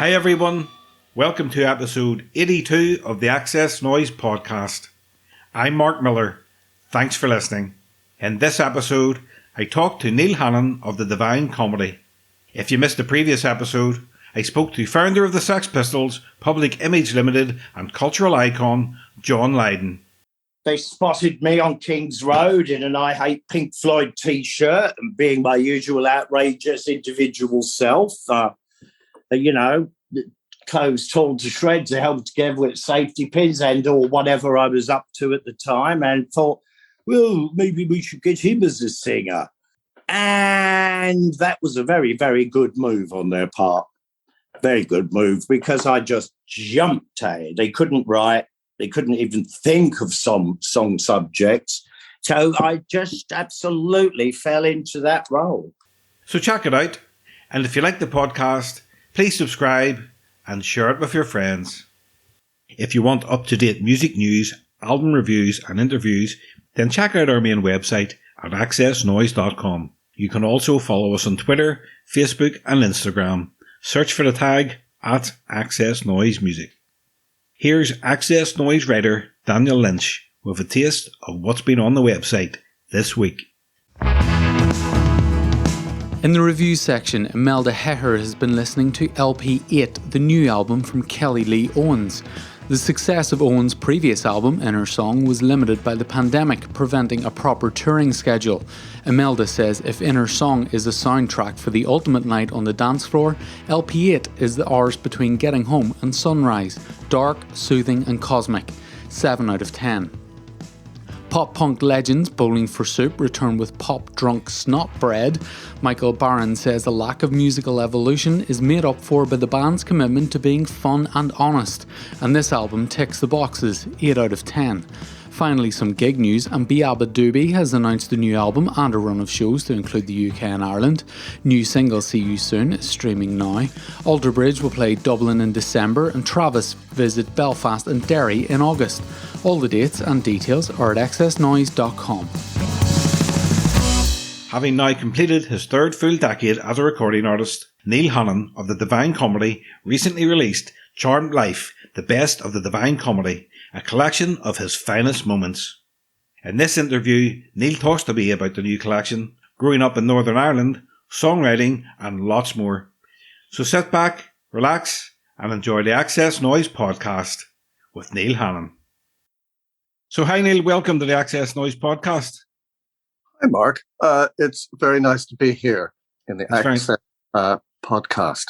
Hi everyone, welcome to episode 82 of the XS Noize Podcast. I'm Mark Millar, thanks for listening. In this episode, I talked to Neil Hannon of the Divine Comedy. If you missed the previous episode, I spoke to founder of the Sex Pistols, Public Image Limited and cultural icon, John Lydon. They spotted me on King's Road in an I Hate Pink Floyd t-shirt, and being my usual outrageous individual self, clothes torn to shreds, held together with safety pins and or whatever I was up to at the time, and thought, well, maybe we should get him as a singer. And that was a very, very good move on their part. Very good move, because I just jumped at it. They couldn't write. They couldn't even think of song subjects. So I just absolutely fell into that role. So check it out. And if you like the podcast, please subscribe and share it with your friends. If you want up-to-date music news, album reviews and interviews, then check out our main website at xsnoize.com. You can also follow us on Twitter, Facebook and Instagram. Search for the tag at XS Noize Music. Here's XS Noize writer Daniel Lynch with a taste of what's been on the website this week. In the review section, Imelda Heher has been listening to LP 8, the new album from Kelly Lee Owens. The success of Owens' previous album, Inner Song, was limited by the pandemic, preventing a proper touring schedule. Imelda says if Inner Song is a soundtrack for the ultimate night on the dance floor, LP 8 is the hours between getting home and sunrise. Dark, soothing and cosmic. 7 out of 10. Pop-punk legends Bowling for Soup return with pop-drunk snot bread. Michael Barron says the lack of musical evolution is made up for by the band's commitment to being fun and honest, and this album ticks the boxes, 8 out of 10. Finally, some gig news, and Beaba Doobie has announced a new album and a run of shows to include the UK and Ireland. New single See You Soon is streaming now. Alter Bridge will play Dublin in December, and Travis visit Belfast and Derry in August. All the dates and details are at xsnoize.com. Having now completed his third full decade as a recording artist, Neil Hannon of the Divine Comedy recently released Charmed Life, the best of the Divine Comedy, a collection of his finest moments. In this interview, Neil talks to me about the new collection, growing up in Northern Ireland, songwriting and lots more. So sit back, relax and enjoy the XS Noize Podcast with Neil Hannon. So hi Neil, welcome to the XS Noize Podcast. Hi Mark, it's very nice to be here in the XS Podcast.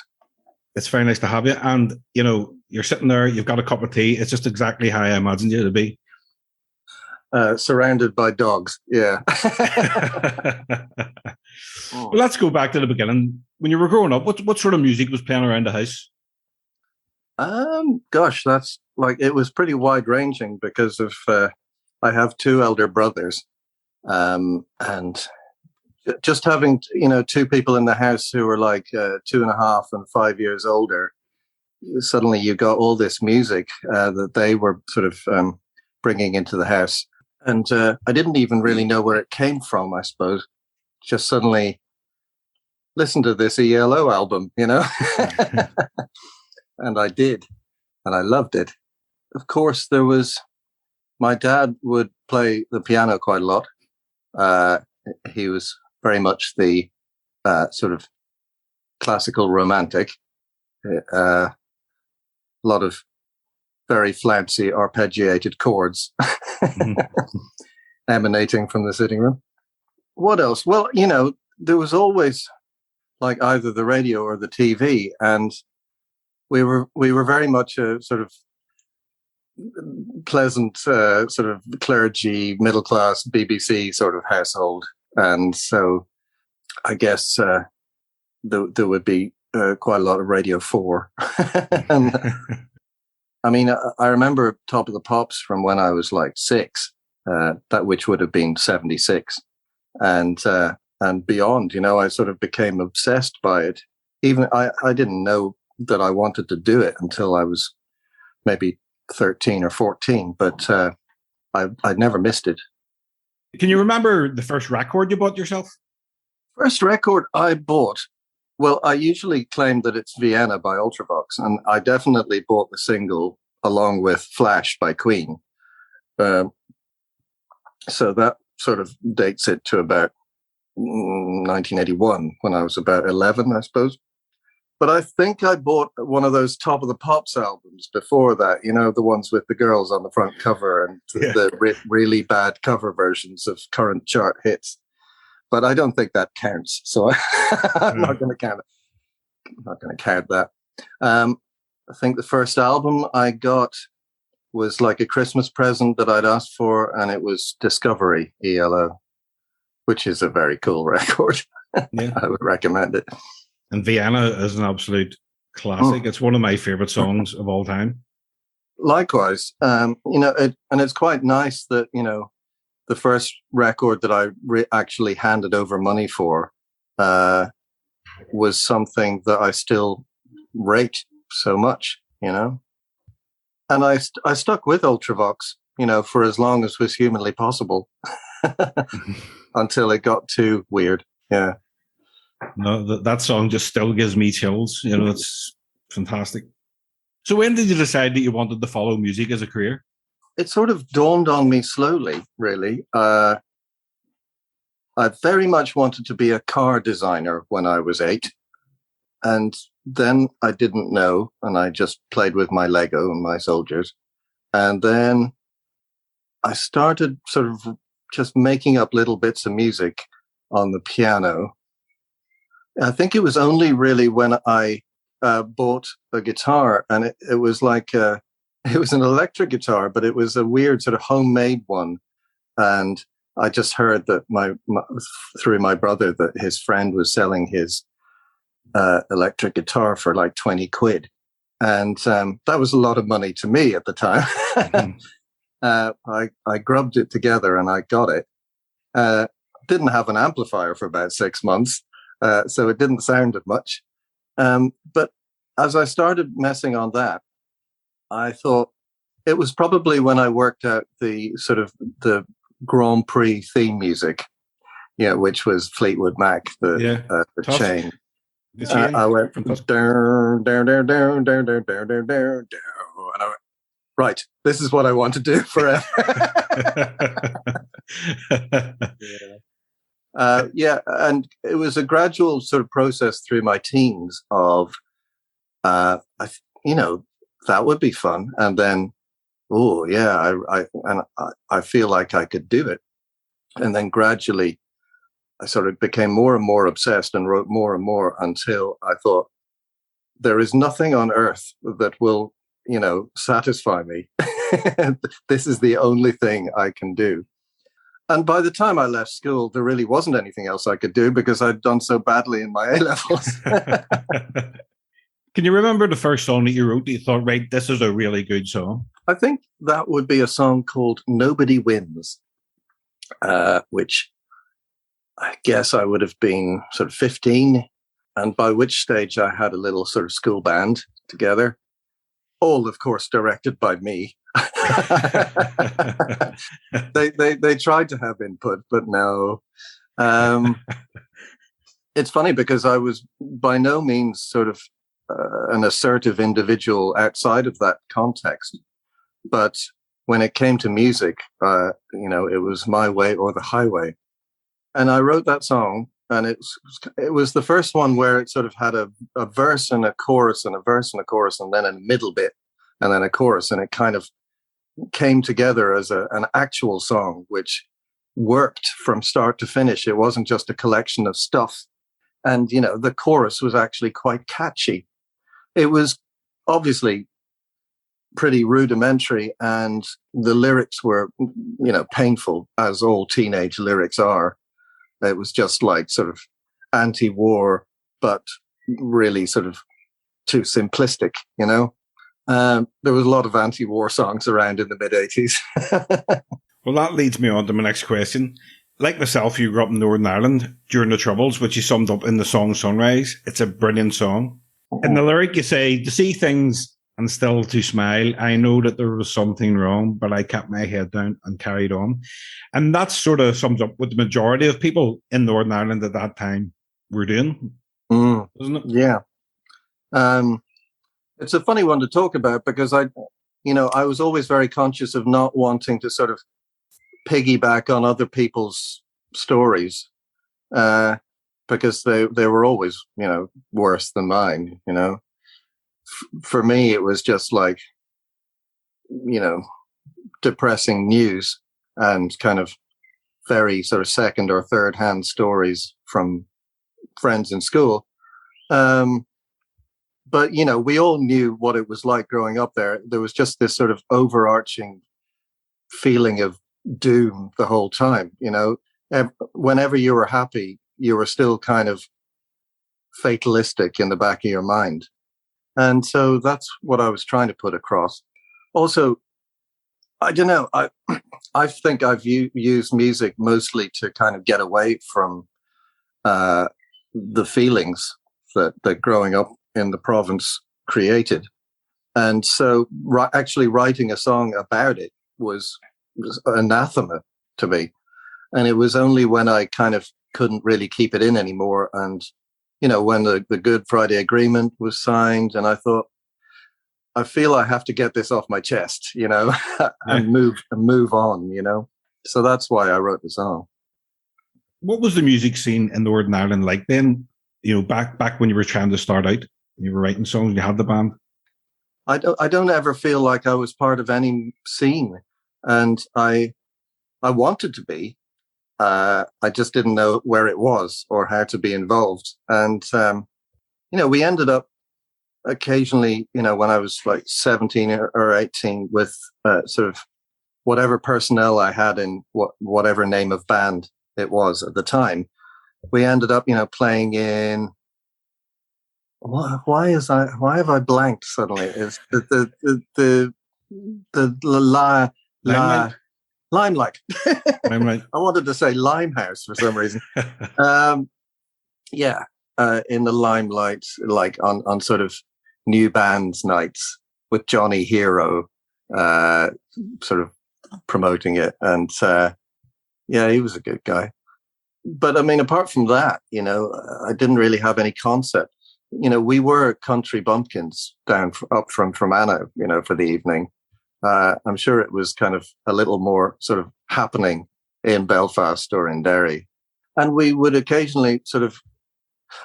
It's very nice to have you, and you're sitting there, you've got a cup of tea. It's just exactly how I imagined you to be. Surrounded by dogs, yeah. Well, let's go back to the beginning. When you were growing up, what sort of music was playing around the house? That's it was pretty wide ranging because of I have 2 elder brothers, and just having two people in the house who were like 2.5 and 5 years older. Suddenly, you got all this music that they were sort of bringing into the house, and I didn't even really know where it came from. I suppose just suddenly listen to this ELO album, and I did, and I loved it. Of course, there was my dad would play the piano quite a lot. He was very much the sort of classical romantic. A lot of very flouncy arpeggiated chords emanating from the sitting room. What else? Well, there was always like either the radio or the TV, and we were very much a sort of pleasant sort of clergy, middle class BBC sort of household, and so I guess there would be quite a lot of Radio 4. And, I mean, I remember Top of the Pops from when I was like 6, that which would have been 76, and beyond. I sort of became obsessed by it. Even I didn't know that I wanted to do it until I was maybe 13 or 14, but I'd never missed it. Can you remember the first record you bought yourself? First record I bought Well, I usually claim that it's Vienna by Ultravox, and I definitely bought the single along with Flash by Queen. So that sort of dates it to about 1981, when I was about 11, I suppose. But I think I bought one of those Top of the Pops albums before that, you know, the ones with the girls on the front cover and the really bad cover versions of current chart hits. But I don't think that counts, so I'm not going to count it. I'm not going to count that. I think the first album I got was like a Christmas present that I'd asked for, and it was Discovery, ELO, which is a very cool record. Yeah. I would recommend it. And Vienna is an absolute classic. It's one of my favorite songs of all time. Likewise, you know, and it's quite nice that, you know, the first record that I actually handed over money for was something that I still rate so much, you know. And I stuck with Ultravox, you know, for as long as was humanly possible until it got too weird. Yeah. No, that song just still gives me chills. You know, it's fantastic. So when did you decide that you wanted to follow music as a career? It sort of dawned on me slowly, really. I very much wanted to be a car designer when I was 8. And then I didn't know, and I just played with my Lego and my soldiers. And then I started sort of just making up little bits of music on the piano. I think it was only really when I bought a guitar, and it was like it was an electric guitar, but it was a weird sort of homemade one. And I just heard that through my brother that his friend was selling his electric guitar for like 20 quid. And that was a lot of money to me at the time. Mm-hmm. I grubbed it together and I got it. Didn't have an amplifier for about 6 months. So it didn't sound as much. But as I started messing on that, I thought it was probably when I worked out the sort of the Grand Prix theme music, which was Fleetwood Mac, the chain. I went down, down, down, down, down, down, down, down, down, and I went, right, this is what I want to do forever. And it was a gradual sort of process through my teens of, that would be fun, and then, I feel like I could do it, and then gradually, I sort of became more and more obsessed and wrote more and more until I thought, there is nothing on earth that will, satisfy me. This is the only thing I can do. And by the time I left school, there really wasn't anything else I could do because I'd done so badly in my A-levels. Can you remember the first song that you wrote that you thought, right, this is a really good song? I think that would be a song called Nobody Wins, which I guess I would have been sort of 15, and by which stage I had a little sort of school band together, all, of course, directed by me. They tried to have input, but no. It's funny because I was by no means sort of an assertive individual outside of that context, but when it came to music, it was my way or the highway. And I wrote that song, and it was the first one where it sort of had a verse and a chorus and a verse and a chorus and then a middle bit and then a chorus. And it kind of came together as an actual song, which worked from start to finish. It wasn't just a collection of stuff. And, the chorus was actually quite catchy. It was obviously pretty rudimentary, and the lyrics were, painful, as all teenage lyrics are. It was just like sort of anti-war, but really sort of too simplistic, There was a lot of anti-war songs around in the mid-80s. Well, that leads me on to my next question. Like myself, you grew up in Northern Ireland during the Troubles, which you summed up in the song Sunrise. It's a brilliant song. In the lyric, you say, to see things and still to smile, I know that there was something wrong, but I kept my head down and carried on. And that sort of sums up what the majority of people in Northern Ireland at that time were doing. isn't it? Yeah. It's a funny one to talk about because I was always very conscious of not wanting to sort of piggyback on other people's stories, because they were always, worse than mine, For me, it was just like, depressing news and kind of very sort of second or third hand stories from friends in school. But, we all knew what it was like growing up there. There was just this sort of overarching feeling of doom the whole time, whenever you were happy, you were still kind of fatalistic in the back of your mind. And so that's what I was trying to put across. Also, I don't know, I think I've used music mostly to kind of get away from the feelings that growing up in the province created. And so actually writing a song about it was anathema to me. And it was only when I kind of couldn't really keep it in anymore. And, when the Good Friday Agreement was signed, and I thought, I feel I have to get this off my chest, and move on, So that's why I wrote the song. What was the music scene in Northern Ireland like then? Back when you were trying to start out, you were writing songs, you had the band. I don't ever feel like I was part of any scene, and I wanted to be. I just didn't know where it was or how to be involved. And we ended up occasionally, when I was like 17 or 18, with sort of whatever personnel I had in whatever name of band it was at the time. We ended up, playing in. Why have I blanked suddenly? Is the Limelight. Limelight. I wanted to say Limehouse for some reason. In the Limelight, like on sort of new bands nights with Johnny Hero, sort of promoting it, and he was a good guy. But I mean, apart from that, I didn't really have any concept. We were country bumpkins up from Fermanagh, for the evening. I'm sure it was kind of a little more sort of happening in Belfast or in Derry. And we would occasionally sort of,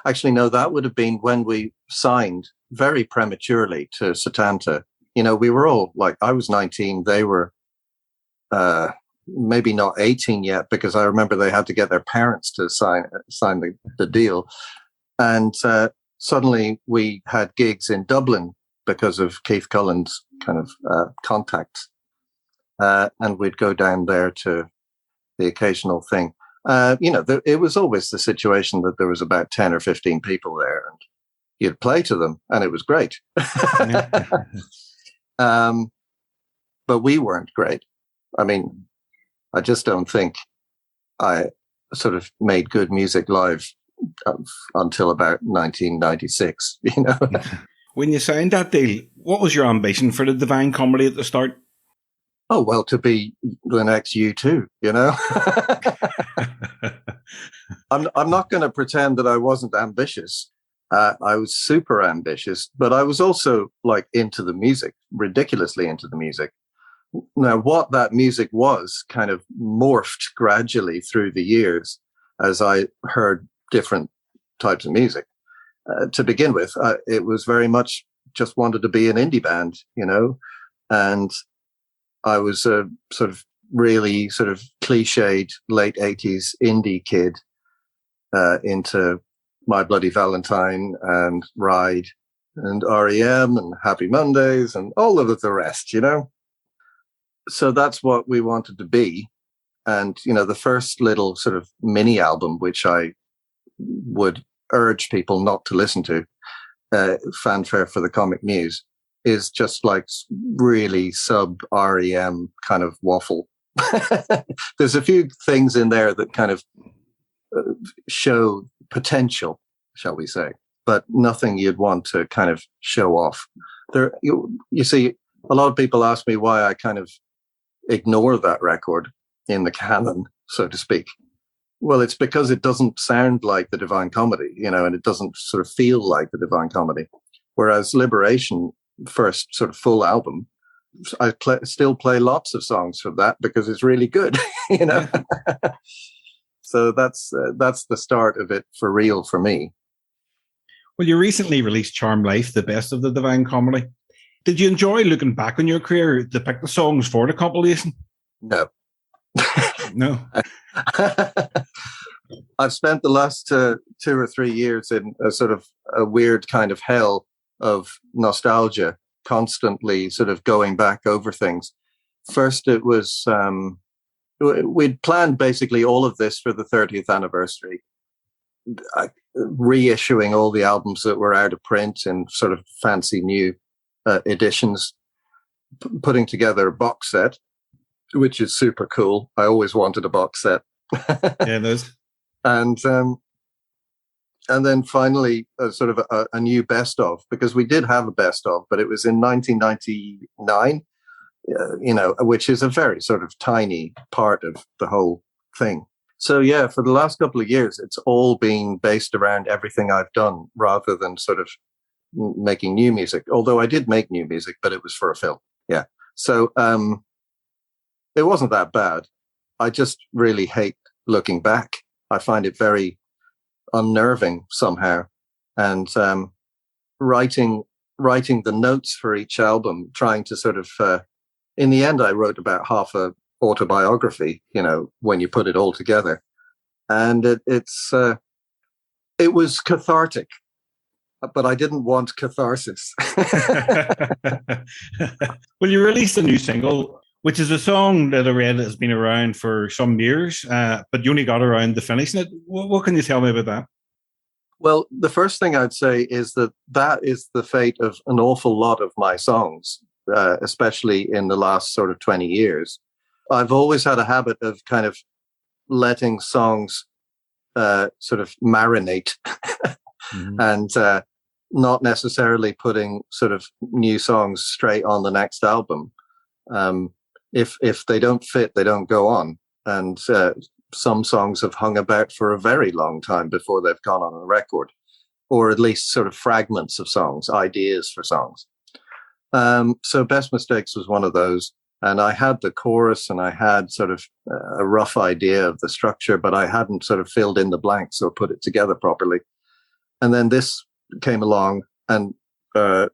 actually, no, that would have been when we signed very prematurely to Setanta. We were all like, I was 19, they were maybe not 18 yet, because I remember they had to get their parents to sign the deal. And suddenly we had gigs in Dublin because of Keith Cullen's kind of contacts. And we'd go down there to the occasional thing. It was always the situation that there was about 10 or 15 people there, and you'd play to them, and it was great. But we weren't great. I mean, I just don't think I sort of made good music live until about 1996, When you signed that deal, what was your ambition for the Divine Comedy at the start? Oh, well, to be the next U2, I'm not going to pretend that I wasn't ambitious. I was super ambitious, but I was also like into the music, ridiculously into the music. Now, what that music was kind of morphed gradually through the years as I heard different types of music. To begin with, it was very much just wanted to be an indie band, and I was a sort of really sort of cliched late 80s indie kid, into My Bloody Valentine and Ride and REM and Happy Mondays and all of the rest, So that's what we wanted to be. And, the first little sort of mini album, which I would urge people not to listen to, Fanfare for the Comic Muse, is just like really sub REM kind of waffle. There's a few things in there that kind of show potential, shall we say, but nothing you'd want to kind of show off. You see, a lot of people ask me why I kind of ignore that record in the canon, so to speak. Well, it's because it doesn't sound like the Divine Comedy, and it doesn't sort of feel like the Divine Comedy. Whereas Liberation, first sort of full album, I still play lots of songs from that because it's really good, Yeah. So that's the start of it for real for me. Well, you recently released Charmed Life, the best of the Divine Comedy. Did you enjoy looking back on your career to pick the songs for the compilation? No. No. I've spent the last 2 or 3 years in a sort of a weird kind of hell of nostalgia, constantly sort of going back over things. First, it was, we'd planned basically all of this for the 30th anniversary, reissuing all the albums that were out of print in sort of fancy new editions, putting together a box set, which is super cool. I always wanted a box set. Yeah, it is. And then finally, sort of a new best of, because we did have a best of, but it was in 1999, which is a very sort of tiny part of the whole thing. So yeah, for the last couple of years, it's all been based around everything I've done rather than sort of making new music. Although I did make new music, but it was for a film. Yeah. So it wasn't that bad. I just really hate looking back. I find it very unnerving somehow. And writing the notes for each album, trying to sort of, in the end, I wrote about half a autobiography, when you put it all together. And it was cathartic, but I didn't want catharsis. Well, you released a new single, which is a song that I read has been around for some years, but you only got around to finishing it. What can you tell me about that? Well, the first thing I'd say is that is the fate of an awful lot of my songs, especially in the last sort of 20 years. I've always had a habit of kind of letting songs sort of marinate and not necessarily putting sort of new songs straight on the next album. If they don't fit, they don't go on. And some songs have hung about for a very long time before they've gone on a record, or at least sort of fragments of songs, ideas for songs. So Best Mistakes was one of those. And I had the chorus and I had sort of a rough idea of the structure, but I hadn't sort of filled in the blanks or put it together properly. And then this came along and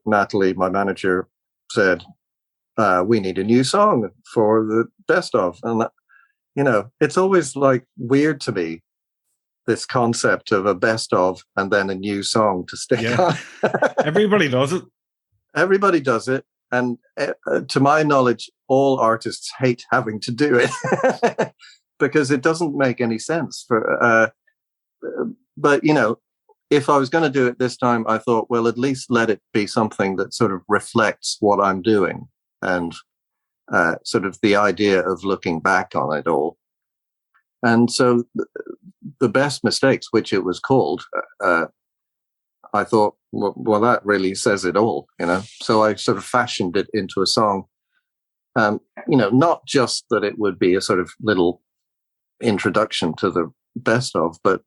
Natalie, my manager, said, we need a new song for the best of. And, it's always like weird to me, this concept of a best of and then a new song to stick on. Everybody does it. Everybody does it. And to my knowledge, all artists hate having to do it because it doesn't make any sense. But, if I was going to do it this time, I thought, well, at least let it be something that sort of reflects what I'm doing and sort of the idea of looking back on it all. And so the Best Mistakes, which it was called, I thought, well, that really says it all, So I sort of fashioned it into a song, not just that it would be a sort of little introduction to the best of, but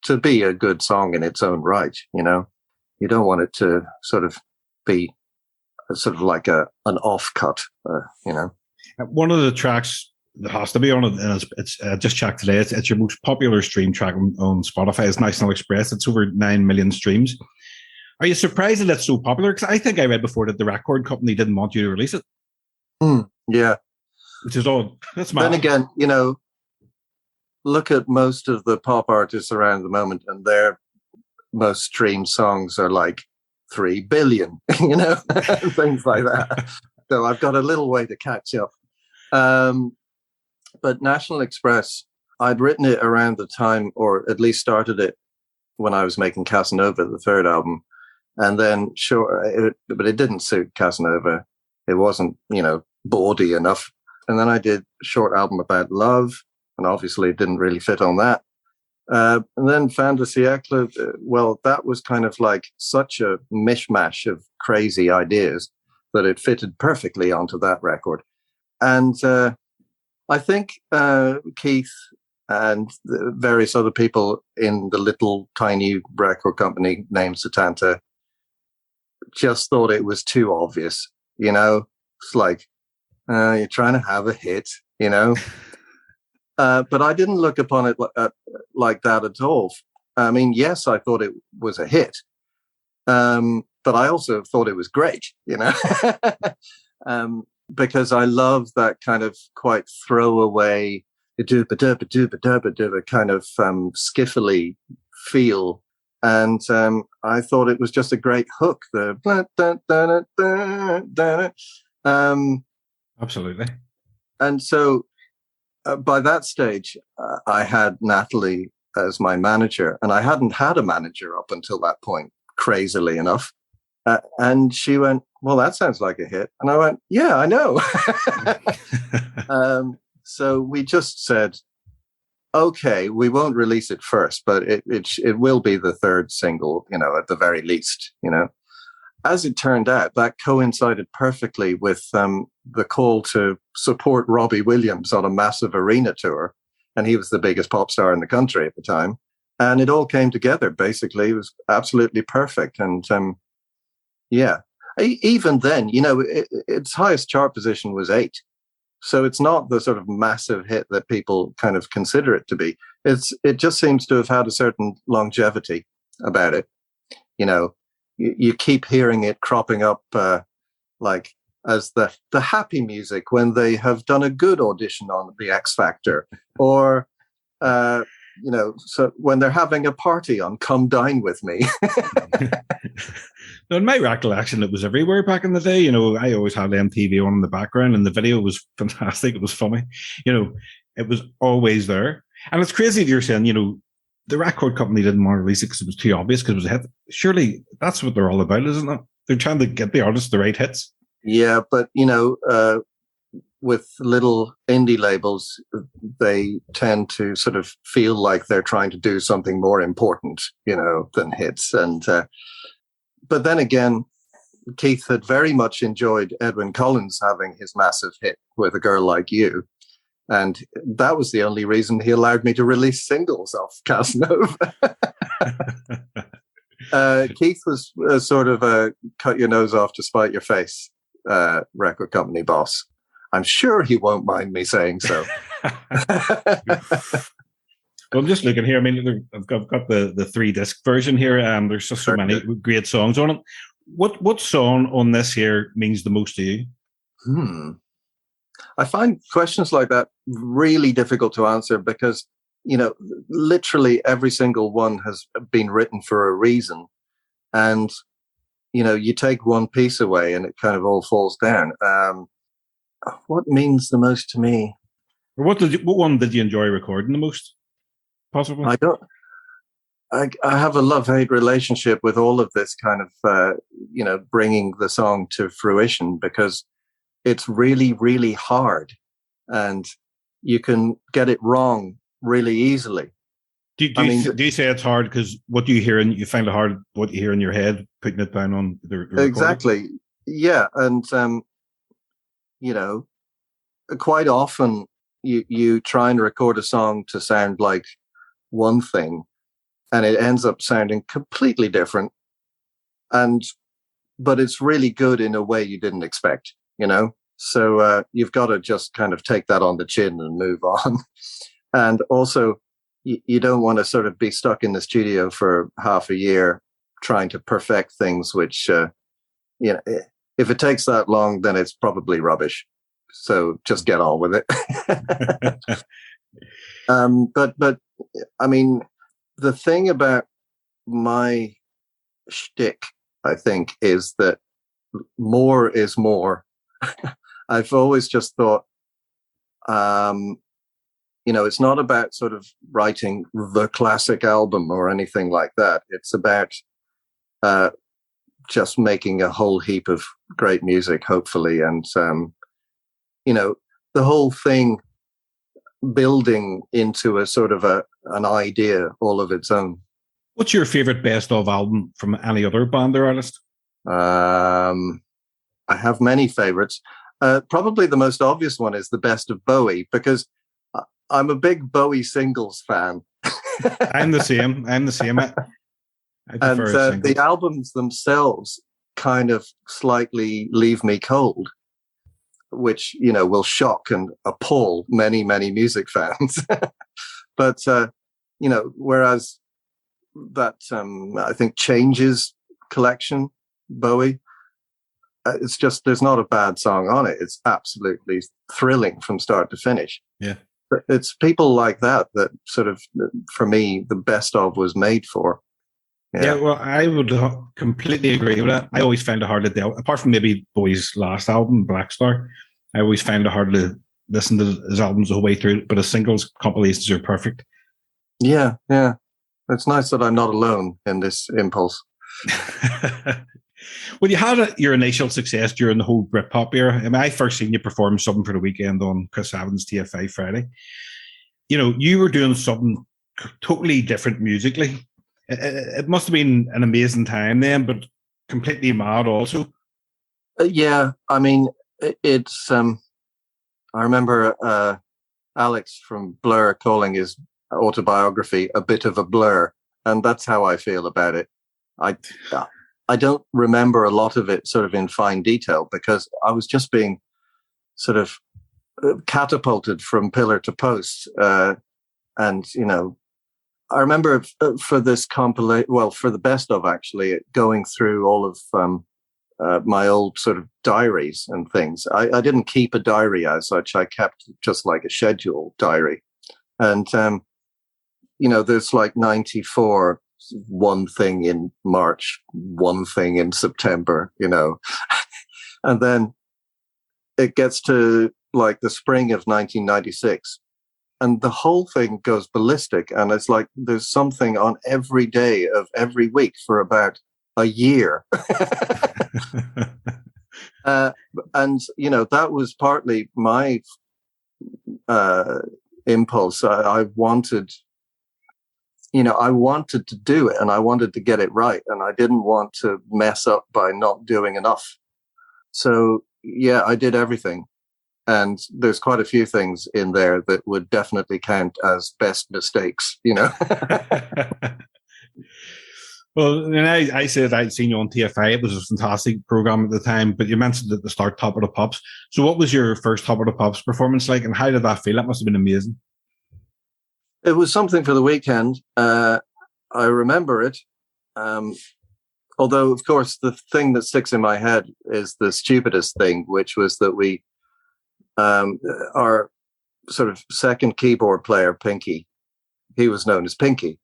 to be a good song in its own right, You don't want it to sort of be sort of like an off-cut, One of the tracks that has to be on it, and it's just checked today, it's your most popular stream track on Spotify, is National Express. It's over 9 million streams. Are you surprised that it's so popular? Because I think I read before that the record company didn't want you to release it. Yeah. Which is odd. That's mad. Then again, look at most of the pop artists around the moment, and their most streamed songs are like 3 billion, things like that. So I've got a little way to catch up. But National Express, I'd written it around the time, or at least started it when I was making Casanova, the third album. And then, but it didn't suit Casanova. It wasn't, bawdy enough. And then I did a short album about love, and obviously it didn't really fit on that. And then Fin de Siècle, well, that was kind of like such a mishmash of crazy ideas that it fitted perfectly onto that record. And I think Keith and the various other people in the little tiny record company named Satanta just thought it was too obvious. It's like, you're trying to have a hit, but I didn't look upon it like that at all. I mean, yes, I thought it was a hit, but I also thought it was great, because I love that kind of quite throwaway, kind of skiffily feel. And I thought it was just a great hook. Absolutely. And so by that stage, I had Natalie as my manager, and I hadn't had a manager up until that point, crazily enough. And she went, well, that sounds like a hit. And I went, yeah, I know. So we just said, okay, we won't release it first, but it will be the third single, at the very least, As it turned out, that coincided perfectly with the call to support Robbie Williams on a massive arena tour. And he was the biggest pop star in the country at the time. And it all came together, basically. It was absolutely perfect. And even then, its highest chart position was 8. So it's not the sort of massive hit that people kind of consider it to be. It just seems to have had a certain longevity about it. You keep hearing it cropping up like as the happy music when they have done a good audition on the X Factor, or so when they're having a party on Come Dine With Me. Now, in my recollection, it was everywhere back in the day. I always had MTV on in the background, and the video was fantastic. It was funny. It was always there. And it's crazy that you're saying, the record company didn't want to release it because it was too obvious, because it was a hit. Surely that's what they're all about, isn't it? They're trying to get the artists the right hits. Yeah, but, with little indie labels, they tend to sort of feel like they're trying to do something more important, than hits. And but then again, Keith had very much enjoyed Edwyn Collins having his massive hit with A Girl Like You. And that was the only reason he allowed me to release singles off Casanova. Keith was sort of a cut your nose off to spite your face record company boss. I'm sure he won't mind me saying so. Well, I'm just looking here. I mean, I've got the 3-disc version here. There's just so many great songs on it. What song on this here means the most to you? I find questions like that really difficult to answer because, literally every single one has been written for a reason. And, you take one piece away and it kind of all falls down. What means the most to me? Or what one did you enjoy recording the most? Possibly? I have a love-hate relationship with all of this kind of, bringing the song to fruition, because it's really, really hard and you can get it wrong really easily. Do you say it's hard because what you hear and you find it hard, what you hear in your head, putting it down on the recording? Exactly. Yeah. And, quite often you try and record a song to sound like one thing and it ends up sounding completely different. But it's really good in a way you didn't expect, So you've got to just kind of take that on the chin and move on. And also, you don't want to sort of be stuck in the studio for half a year trying to perfect things, which, if it takes that long, then it's probably rubbish. So just get on with it. But I mean, the thing about my shtick, I think, is that more is more. I've always just thought, it's not about sort of writing the classic album or anything like that. It's about just making a whole heap of great music, hopefully. And, the whole thing building into a sort of an idea all of its own. What's your favorite best of album from any other band or artist? I have many favorites. Probably the most obvious one is the Best of Bowie, because I'm a big Bowie singles fan. I'm the same. I prefer And the albums themselves kind of slightly leave me cold, which, you know, will shock and appall many, many music fans. But, you know, whereas that, I think, Changes collection, Bowie, it's just, there's not a bad song on it. It's absolutely thrilling from start to finish. Yeah. But it's people like that sort of, for me, the best of was made for. Yeah, well, I would completely agree with that. I always found it hard to deal, apart from maybe Bowie's last album, Black Star. I always found it hard to listen to his albums the whole way through, but his singles compilations are perfect. Yeah, yeah. It's nice that I'm not alone in this impulse. Well, you had your initial success during the whole Britpop era. I mean, I first seen you perform Something for the Weekend on Chris Evans' TFI Friday. You know, you were doing something totally different musically. It must have been an amazing time then, but completely mad also. Yeah, I mean, it's. I remember Alex from Blur calling his autobiography a bit of a blur, and that's how I feel about it. I don't remember a lot of it sort of in fine detail because I was just being sort of catapulted from pillar to post, and you know. I remember for this compilation, well, for the best of actually, going through all of my old sort of diaries and things. I didn't keep a diary as such. I kept just like a schedule diary. And, you know, there's like 94, one thing in March, one thing in September, you know. And then it gets to like the spring of 1996. And the whole thing goes ballistic. And it's like there's something on every day of every week for about a year. And, you know, that was partly my impulse. I wanted, you know, I wanted to do it and I wanted to get it right. And I didn't want to mess up by not doing enough. So, yeah, I did everything. And there's quite a few things in there that would definitely count as best mistakes, you know. Well, and I said I'd seen you on TFI. It was a fantastic program at the time, but you mentioned at the start Top of the Pops. So what was your first Top of the Pops performance like, and how did that feel? That must have been amazing. It was something for the weekend. I remember it. Although, of course, the thing that sticks in my head is the stupidest thing, which was that we, our sort of second keyboard player, Pinky, he was known as Pinky.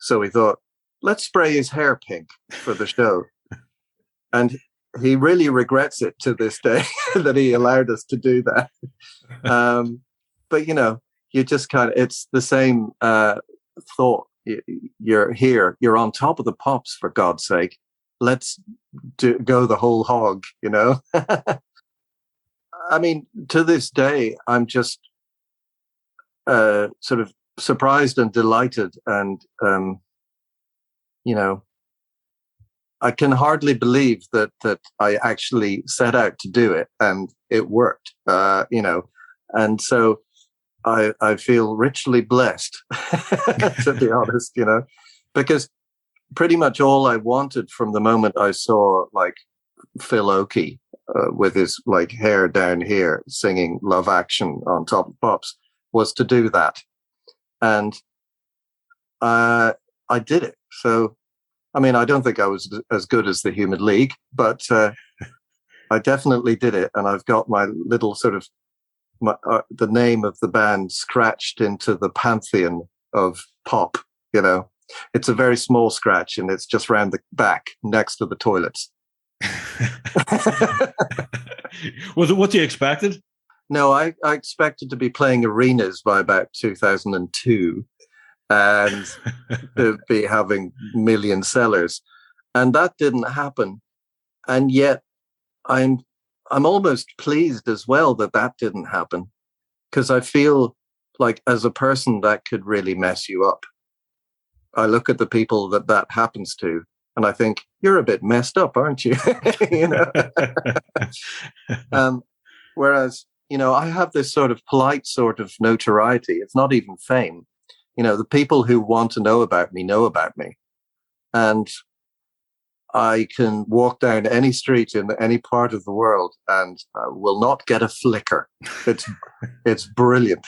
So we thought, let's spray his hair pink for the show. And he really regrets it to this day that he allowed us to do that. But, you know, you just kind of, it's the same thought. You're here, you're on Top of the Pops, for God's sake. Let's go the whole hog, you know? I mean, to this day, I'm just sort of surprised and delighted. And, you know, I can hardly believe that I actually set out to do it and it worked, you know. And so I feel richly blessed, to be honest, you know, because pretty much all I wanted from the moment I saw, like, Phil Oakey with his like hair down here singing Love Action on Top of Pops was to do that. And I did it. So, I mean, I don't think I was as good as the Human League, but I definitely did it. And I've got my little sort of, the name of the band scratched into the pantheon of pop, you know. It's a very small scratch and it's just round the back next to the toilets. Was it what you expected? No, I expected to be playing arenas by about 2002 and to be having million sellers, and that didn't happen. And yet I'm almost pleased as well that didn't happen, because I feel like as a person that could really mess you up. I look at the people that happens to, and I think, you're a bit messed up, aren't you? You know. Whereas I have this sort of polite sort of notoriety. It's not even fame. The people who want to know about me know about me. And I can walk down any street in any part of the world and will not get a flicker. It's brilliant,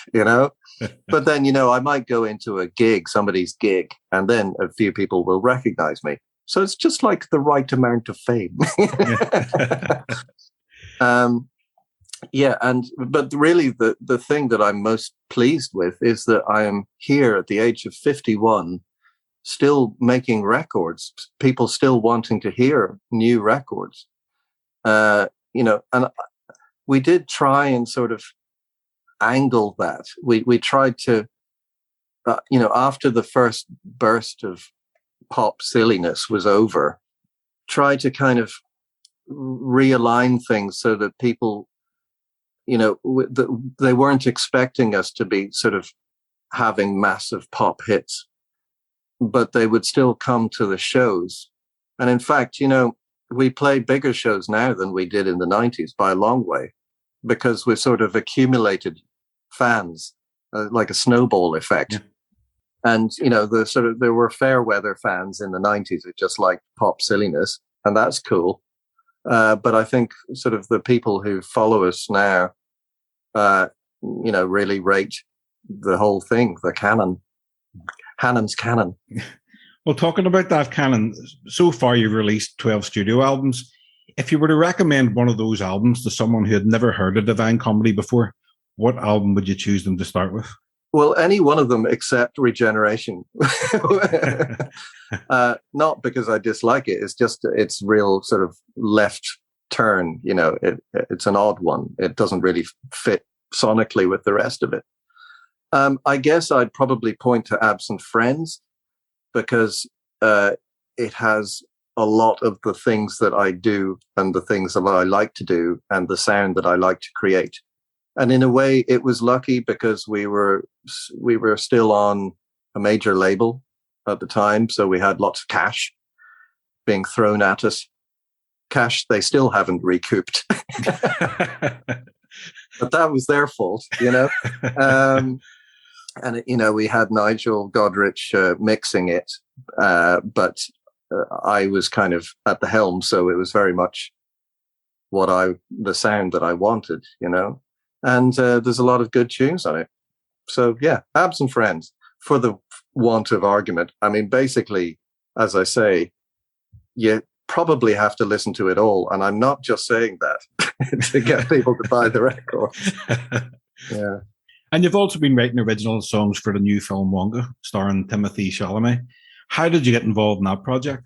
But then, I might go into a gig, somebody's gig, and then a few people will recognize me. So it's just like the right amount of fame. But really the thing that I'm most pleased with is that I am here at the age of 51, still making records, people still wanting to hear new records. And we did try and sort of angle that. We tried to, after the first burst of pop silliness was over, try to kind of realign things so that people, they weren't expecting us to be sort of having massive pop hits, but they would still come to the shows. And in fact, we play bigger shows now than we did in the 90s by a long way, because we've sort of accumulated fans, like a snowball effect. Yeah. And, there were fair weather fans in the 90s who just liked pop silliness, and that's cool. But I think sort of the people who follow us now, really rate the whole thing, the canon. Hannon's canon. Well, talking about that canon, so far you've released 12 studio albums. If you were to recommend one of those albums to someone who had never heard of Divine Comedy before, what album would you choose them to start with? Well, any one of them except Regeneration. Not because I dislike it. It's just it's real sort of left turn. It's an odd one. It doesn't really fit sonically with the rest of it. I guess I'd probably point to Absent Friends, because it has a lot of the things that I do and the things that I like to do and the sound that I like to create. And in a way, it was lucky because we were still on a major label at the time, so we had lots of cash being thrown at us. Cash they still haven't recouped, but that was their fault, And, we had Nigel Godrich mixing it, but I was kind of at the helm. So it was very much the sound that I wanted, and there's a lot of good tunes on it. So, yeah, Absent Friends, for the want of argument. I mean, basically, as I say, you probably have to listen to it all. And I'm not just saying that to get people to buy the record. Yeah. And you've also been writing original songs for the new film Wonka, starring Timothée Chalamet. How did you get involved in that project?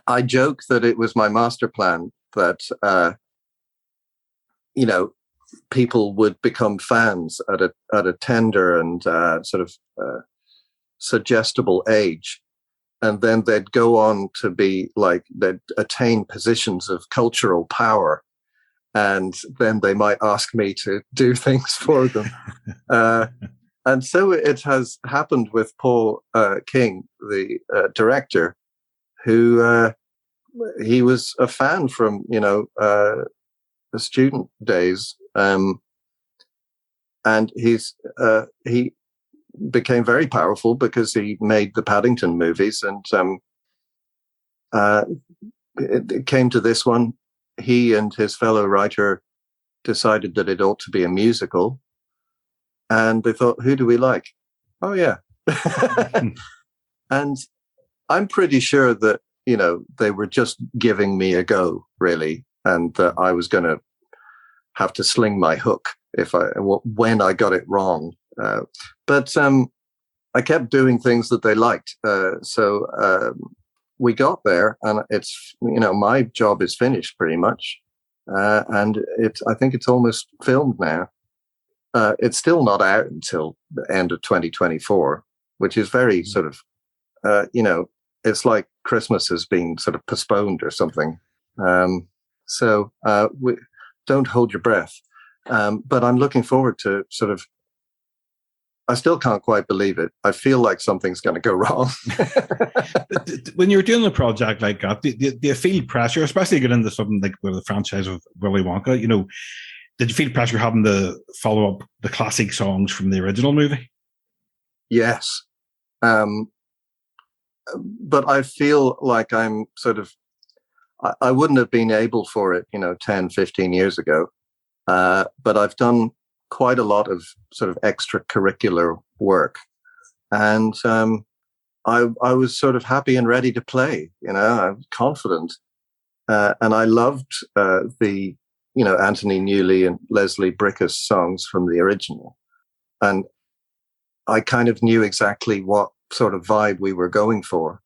I joke that it was my master plan that, people would become fans at a tender and suggestible age. And then they'd go on to be they'd attain positions of cultural power. And then they might ask me to do things for them. And so it has happened with Paul King, the director, who he was a fan from, the student days. And he became very powerful because he made the Paddington movies. And it came to this one. He and his fellow writer decided that it ought to be a musical. And they thought, who do we like? Oh, yeah. And I'm pretty sure that, they were just giving me a go, really. And that I was going to have to sling my hook when I got it wrong. But I kept doing things that they liked. So we got there, and it's, my job is finished pretty much. And I think it's almost filmed now. It's still not out until the end of 2024, which is very sort of, it's like Christmas has been sort of postponed or something. So don't hold your breath. But I'm looking forward to sort of, I still can't quite believe it. I feel like something's going to go wrong. When you're doing a project like that, do you feel pressure, especially getting into something like with the franchise of Willy Wonka? Did you feel pressure having to follow up the classic songs from the original movie? Yes. But I feel like I'm sort of, I wouldn't have been able for it, 10, 15 years ago. But I've done quite a lot of sort of extracurricular work. And I was sort of happy and ready to play, I'm confident. And I loved the, Anthony Newley and Leslie Brickus songs from the original. And I kind of knew exactly what sort of vibe we were going for.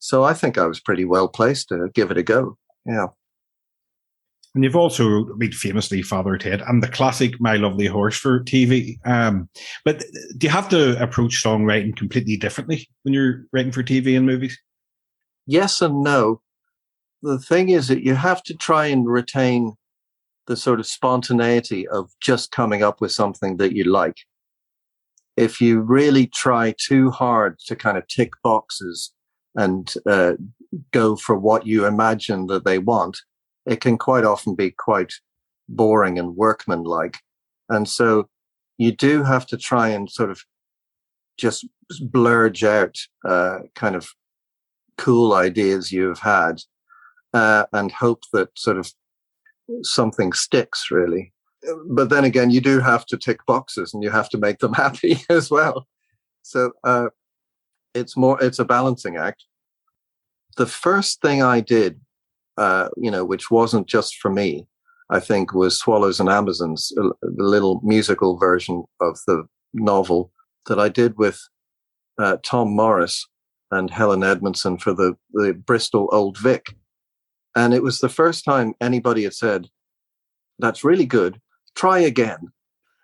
So I think I was pretty well placed to give it a go. Yeah. And you've also famously fathered Ted and the classic My Lovely Horse for TV. But do you have to approach songwriting completely differently when you're writing for TV and movies? Yes and no. The thing is that you have to try and retain the sort of spontaneity of just coming up with something that you like. If you really try too hard to kind of tick boxes and go for what you imagine that they want, it can quite often be quite boring and workmanlike. And so you do have to try and sort of just blurge out kind of cool ideas you've had and hope that sort of something sticks, really. But then again, you do have to tick boxes and you have to make them happy as well. So it's a balancing act. The first thing I did, which wasn't just for me, I think was Swallows and Amazons, the little musical version of the novel that I did with Tom Morris and Helen Edmondson for the Bristol Old Vic. And it was the first time anybody had said, "That's really good. Try again."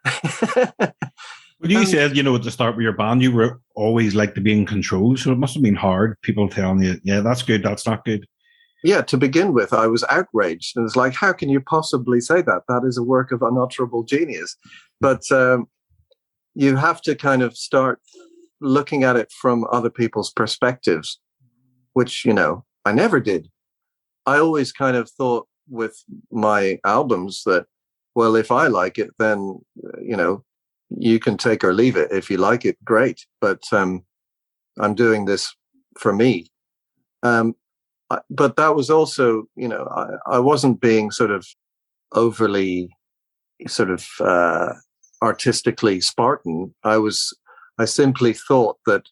Well, you said, at the start with your band, you were always like to be in control. So it must have been hard. People telling you, yeah, that's good. That's not good. Yeah, to begin with, I was outraged. And it's like, how can you possibly say that? That is a work of unutterable genius. But you have to kind of start looking at it from other people's perspectives, which, I never did. I always kind of thought with my albums that, well, if I like it, then, you can take or leave it. If you like it, great. But I'm doing this for me. But that was also, I wasn't being sort of overly sort of artistically Spartan. I simply thought that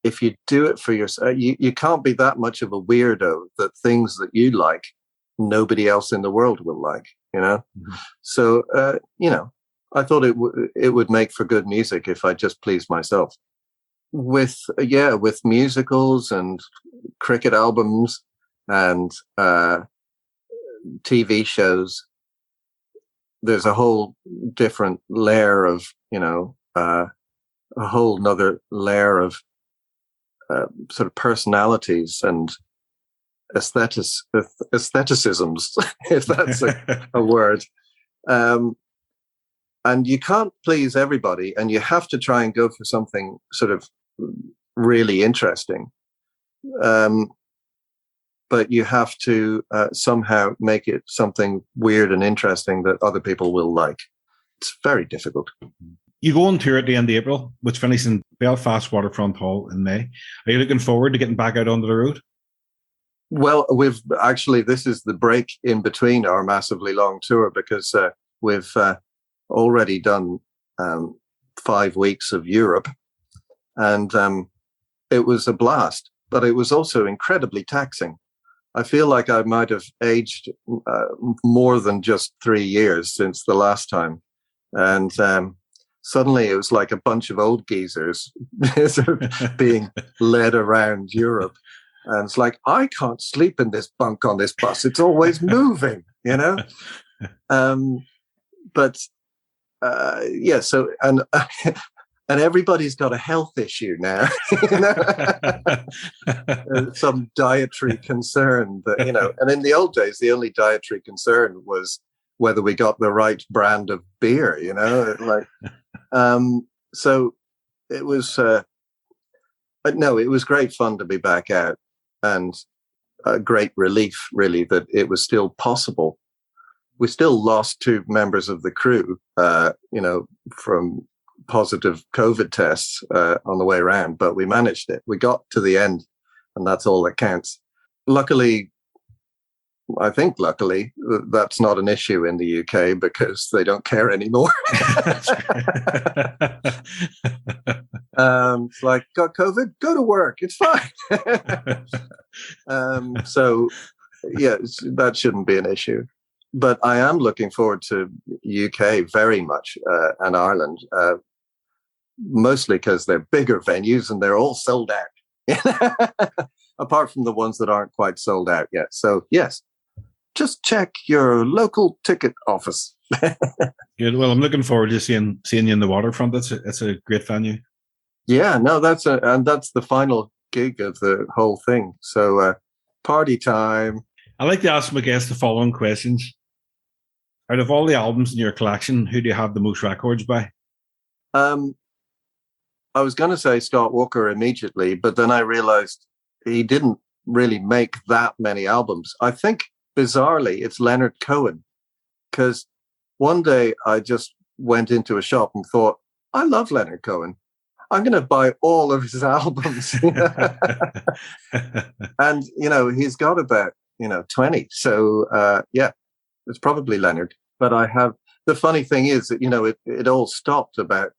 if you do it for yourself, you can't be that much of a weirdo that things that you like, nobody else in the world will like, Mm-hmm. So, I thought it would make for good music if I just pleased myself. With musicals and cricket albums and TV shows, there's a whole different layer of, a whole nother layer of sort of personalities and aestheticisms, if that's a word. And you can't please everybody, and you have to try and go for something sort of really interesting. But you have to somehow make it something weird and interesting that other people will like. It's very difficult. You go on tour at the end of April, which finishes in Belfast Waterfront Hall in May. Are you looking forward to getting back out onto the road? Well, this is the break in between our massively long tour, because we've already done 5 weeks of Europe, and it was a blast, but it was also incredibly taxing. I feel like I might have aged more than just 3 years since the last time. And suddenly it was like a bunch of old geezers being led around Europe. And it's like, I can't sleep in this bunk on this bus. It's always moving, But so, and everybody's got a health issue now, some dietary concern that, and in the old days, the only dietary concern was whether we got the right brand of beer, so it was, but no, it was great fun to be back out, and a great relief, really, that it was still possible. We still lost 2 members of the crew, from positive COVID tests on the way around, but we managed it. We got to the end, and that's all that counts. Luckily, that's not an issue in the UK because they don't care anymore. It's like, got COVID? Go to work. It's fine. So, yeah, that shouldn't be an issue. But I am looking forward to UK very much, and Ireland, mostly because they're bigger venues and they're all sold out, apart from the ones that aren't quite sold out yet. So, yes, just check your local ticket office. Good. Well, I'm looking forward to seeing you in the waterfront. It's a great venue. Yeah, no, that's the final gig of the whole thing. So, party time. I like to ask my guests the following questions. Out of all the albums in your collection, who do you have the most records by? I was going to say Scott Walker immediately, but then I realized he didn't really make that many albums. I think, bizarrely, it's Leonard Cohen, because one day I just went into a shop and thought, I love Leonard Cohen. I'm going to buy all of his albums. And, he's got about, 20. So, yeah. It's probably Leonard, but the funny thing is that, it all stopped about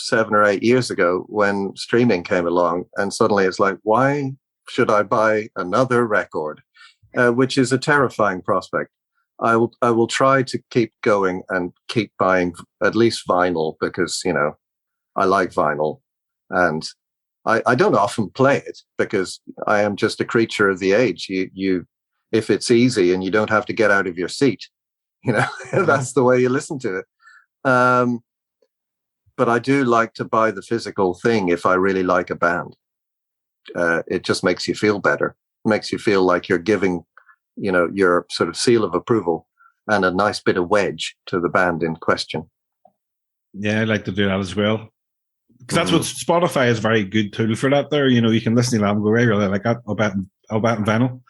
7 or 8 years ago when streaming came along, and suddenly it's like, why should I buy another record? Which is a terrifying prospect. I will try to keep going and keep buying at least vinyl because, I like vinyl, and I don't often play it because I am just a creature of the age. If it's easy and you don't have to get out of your seat, that's the way you listen to it. But I do like to buy the physical thing if I really like a band. It just makes you feel better. It makes you feel like you're giving, your sort of seal of approval and a nice bit of wedge to the band in question. Yeah, I like to do that as well. Because that's what Spotify is a very good tool for that there. You can listen to them and go, I really like that. I'll bet in vinyl.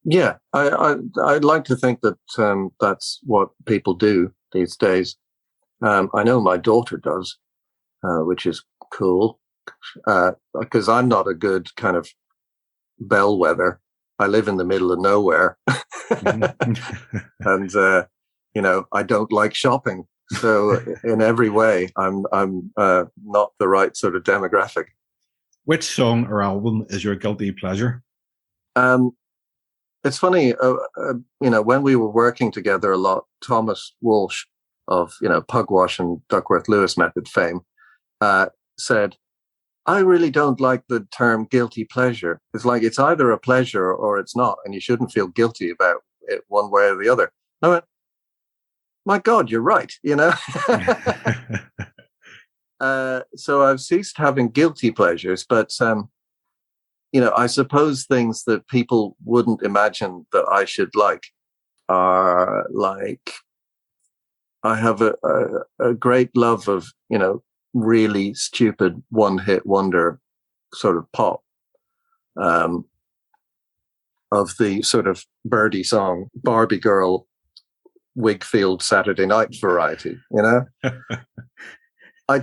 Yeah, I'd like to think that that's what people do these days. I know my daughter does, which is cool, because I'm not a good kind of bellwether. I live in the middle of nowhere, and I don't like shopping. So in every way, I'm not the right sort of demographic. Which song or album is your guilty pleasure? It's funny, when we were working together a lot, Thomas Walsh of, Pugwash and Duckworth Lewis method fame, said, I really don't like the term guilty pleasure. It's like it's either a pleasure or it's not, and you shouldn't feel guilty about it one way or the other. I went, my God, you're right, So I've ceased having guilty pleasures, but I suppose things that people wouldn't imagine that I should like are like, I have a great love of, really stupid one-hit wonder sort of pop, of the sort of Birdie song, Barbie Girl, Wigfield Saturday Night variety, I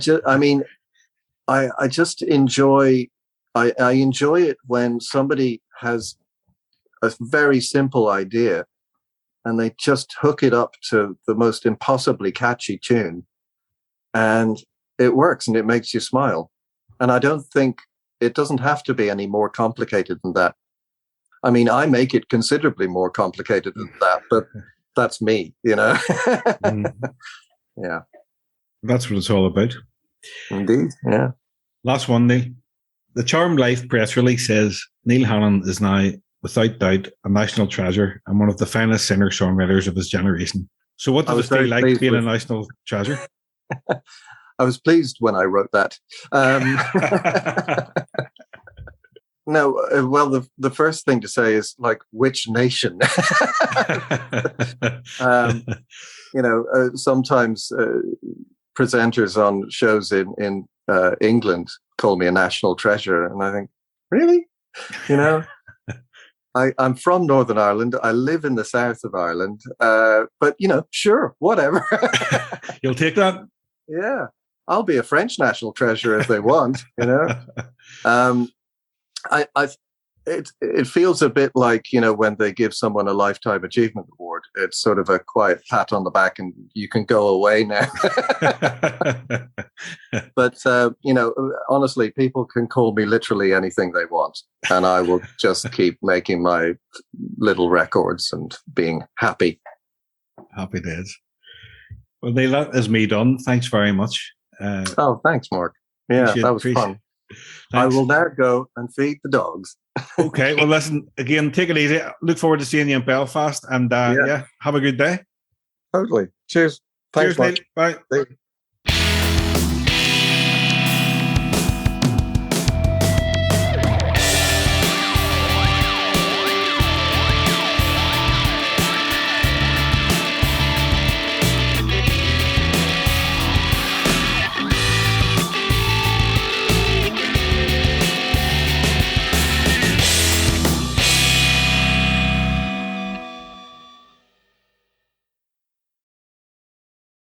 just enjoy I enjoy it when somebody has a very simple idea and they just hook it up to the most impossibly catchy tune and it works and it makes you smile. And I don't think it doesn't have to be any more complicated than that. I mean, I make it considerably more complicated than that, but that's me, Yeah. That's what it's all about. Indeed, yeah. Last one, Neil. The Charmed Life press release says Neil Hannon is now, without doubt, a national treasure and one of the finest singer-songwriters of his generation. So what does it feel like being a national treasure? I was pleased when I wrote that. No, well, the first thing to say is, like, which nation? Sometimes presenters on shows in England call me a national treasure, and I think, really? I'm from Northern Ireland. I live in the south of Ireland. But, sure, whatever. You'll take that? Yeah. I'll be a French national treasure if they want, It feels a bit like, when they give someone a Lifetime Achievement Award. It's sort of a quiet pat on the back and you can go away now. But, honestly, people can call me literally anything they want. And I will just keep making my little records and being happy. Happy days. Well, Neil, that is me done. Thanks very much. Thanks, Mark. Yeah, that was fun. Thanks. I will now go and feed the dogs. Okay, well, listen, again, take it easy. Look forward to seeing you in Belfast, and have a good day. Totally. Cheers. Thanks, Cheers, Neil. Bye.